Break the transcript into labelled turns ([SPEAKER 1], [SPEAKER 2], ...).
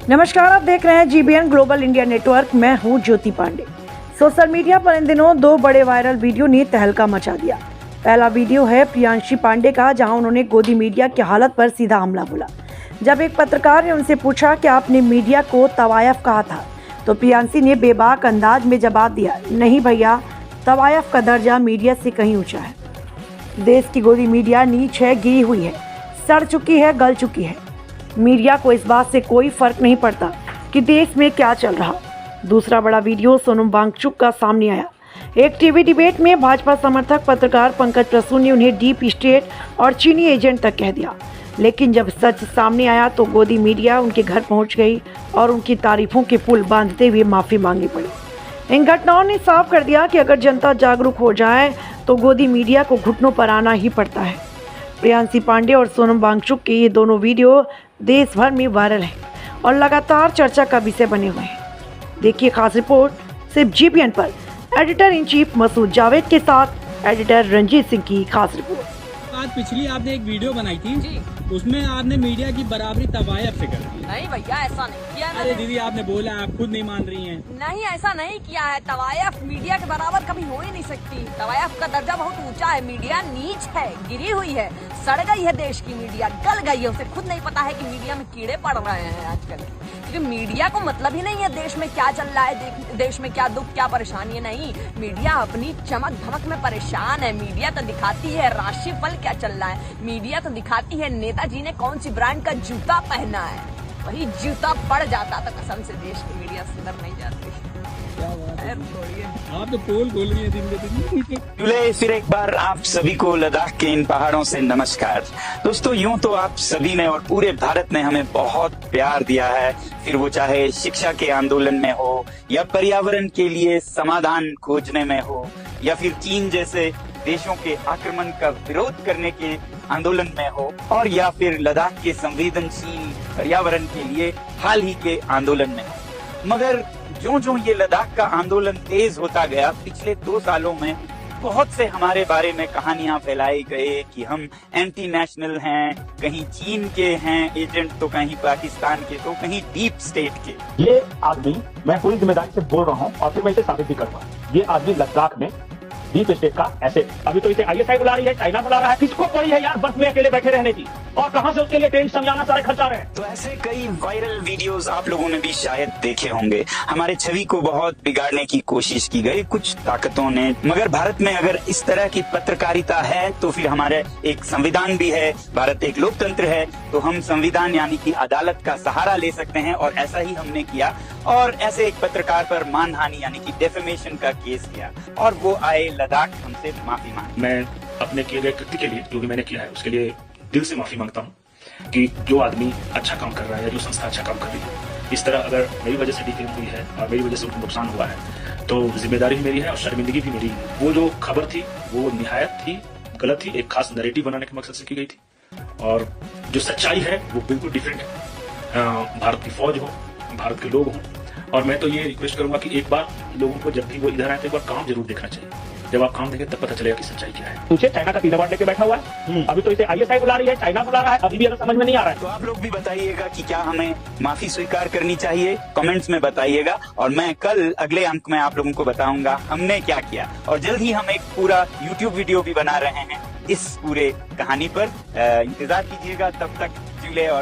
[SPEAKER 1] नमस्कार, आप देख रहे हैं जीबीएन ग्लोबल इंडिया नेटवर्क। मैं हूं ज्योति पांडे। सोशल मीडिया पर इन दिनों दो बड़े वायरल वीडियो ने तहलका मचा दिया। पहला वीडियो है प्रियांशी पांडे का, जहां उन्होंने गोदी मीडिया की हालत पर सीधा हमला बोला। जब एक पत्रकार ने उनसे पूछा कि आपने मीडिया को तवायफ कहा था, तो प्रियांशी ने बेबाक अंदाज में जवाब दिया, नहीं भैया, तवायफ का दर्जा मीडिया से कहीं ऊंचा है। देश की गोदी मीडिया नीच है, गिरी हुई है, सड़ चुकी है, गल चुकी है। मीडिया को इस बात से कोई फर्क नहीं पड़ता कि देश में क्या चल रहा। दूसरा बड़ा वीडियो सोनम वांगचुक का सामने आया। एक टीवी डिबेट में भाजपा समर्थक पत्रकार पंकज प्रसून ने उन्हें डीप स्टेट और चीनी एजेंट तक कह दिया, लेकिन जब सच सामने आया तो गोदी मीडिया उनके घर पहुंच गई और उनकी तारीफों के पुल बांधते हुए माफी मांगनी पड़ी। इन घटनाओं ने साफ कर दिया कि अगर जनता जागरूक हो जाए तो गोदी मीडिया को घुटनों पर आना ही पड़ता है। प्रियांशी पांडे और सोनम वांगचुक के ये दोनों वीडियो देश भर में वायरल हैं और लगातार चर्चा का विषय बने हुए हैं। देखिए खास रिपोर्ट सिर्फ जीबीएन पर editor in chief Masood Javed के साथ एडिटर रंजीत सिंह की खास रिपोर्ट।
[SPEAKER 2] आज पिछली आपने एक वीडियो बनाई थी जी, उसमें आपने मीडिया की बराबरी तवायफ से कर दी।
[SPEAKER 3] नहीं भैया, ऐसा नहीं किया।
[SPEAKER 2] अरे दीदी, आपने बोला, आप खुद नहीं मान रही हैं।
[SPEAKER 3] नहीं, ऐसा नहीं किया है। तवायफ मीडिया के बराबर कभी हो ही नहीं सकती। तवायफ का दर्जा बहुत ऊंचा है। मीडिया नीच है, गिरी हुई है, सड़ गई है। देश की मीडिया गल गई है। उसे खुद नहीं पता है कि मीडिया में कीड़े पड़ रहे हैं आजकल, क्योंकि मीडिया को मतलब ही नहीं है देश में क्या चल रहा है, देश में क्या दुख क्या परेशानी है। नहीं, मीडिया अपनी चमक धमक में परेशान है। मीडिया तो दिखाती है राशिफल क्या चल रहा है। मीडिया तो दिखाती है नेताजी ने कौन सी ब्रांड का जूता पहना है। वही जूता पड़ जाता तो कसम से देश की मीडिया सुधर नहीं जाती।
[SPEAKER 2] आप तो पोल खोल रही है दिन के दिन।
[SPEAKER 4] फिर एक बार आप सभी को लद्दाख के इन पहाड़ों से नमस्कार। दोस्तों, यूं तो आप सभी ने और पूरे भारत ने हमें बहुत प्यार दिया है, फिर वो चाहे शिक्षा के आंदोलन में हो या पर्यावरण के लिए समाधान खोजने में हो या फिर चीन जैसे देशों के आक्रमण का विरोध करने के आंदोलन में हो और या फिर लद्दाख के संवेदनशील पर्यावरण के लिए हाल ही के आंदोलन में हो। मगर जो जो ये लद्दाख का आंदोलन तेज होता गया, पिछले 2 सालों में बहुत से हमारे बारे में कहानियां फैलाई गए कि हम एंटी नेशनल हैं, कहीं चीन के हैं एजेंट, तो कहीं पाकिस्तान के, तो कहीं डीप स्टेट के।
[SPEAKER 5] ये आदमी, मैं पूरी जिम्मेदारी से बोल रहा हूँ और फिर मैं इसे साबित भी करूंगा, ये आदमी लद्दाख में डीप स्टेट का ऐसे, अभी तो इसे आईएसआई बुला रही है, चाइना बुला रहा है। किसको पड़ी है यार बर्फ में अकेले बैठे रहने की, और कहां से उसके लिए ट्रेन समझाना सारे खर्चा रहे हैं।
[SPEAKER 4] तो ऐसे कई वायरल वीडियोस आप लोगों ने भी शायद देखे होंगे। हमारे छवि को बहुत बिगाड़ने की कोशिश की गई कुछ ताकतों ने। मगर भारत में अगर इस तरह की पत्रकारिता है तो फिर हमारे एक संविधान भी है, भारत एक लोकतंत्र है, तो हम संविधान यानी कि अदालत का सहारा ले सकते हैं। और ऐसा ही हमने किया और ऐसे एक पत्रकार पर मानहानि यानी कि डेफेमेशन का केस किया और वो आए लद्दाख हमसे माफी मांगी।
[SPEAKER 5] मैं अपने किए गए कृत्य के लिए, जो भी मैंने किया है, उसके लिए दिल से माफी मांगता हूँ कि जो आदमी अच्छा काम कर रहा है, जो संस्था अच्छा काम कर रही है, इस तरह अगर मेरी वजह से डिफेम हुई है और मेरी वजह से उनको नुकसान हुआ है तो जिम्मेदारी भी मेरी है और शर्मिंदगी भी मेरी है। वो जो खबर थी वो निहायत थी गलत थी, एक खास नैरेटिव बनाने के मकसद से की गई थी, और जो सच्चाई है वो बिल्कुल डिफरेंट है। भारत की फौज हो, भारत के लोग हों, और मैं तो ये रिक्वेस्ट करूंगा कि एक बार लोगों को जब भी वो इधर आए तो एक बार काम जरूर देखना चाहिए। जब आप काम देखें तब पता चलेगा कि सच्चाई क्या है। तुझे चाइना का तीन अवार्ड लेके बैठा हुआ है, अभी तो इसे आईएसआई बुला रही है, चाइना बुला रहा है, अभी भी अगर समझ में नहीं आ रहा है।
[SPEAKER 4] तो आप लोग भी बताइएगा कि क्या हमें माफी स्वीकार करनी चाहिए, कमेंट्स में बताइएगा। और मैं कल अगले अंक में आप लोगों को बताऊंगा हमने क्या किया, और जल्द ही हम एक पूरा यूट्यूब वीडियो भी बना रहे हैं इस पूरे कहानी पर। इंतजार कीजिएगा, तब तक जुड़े और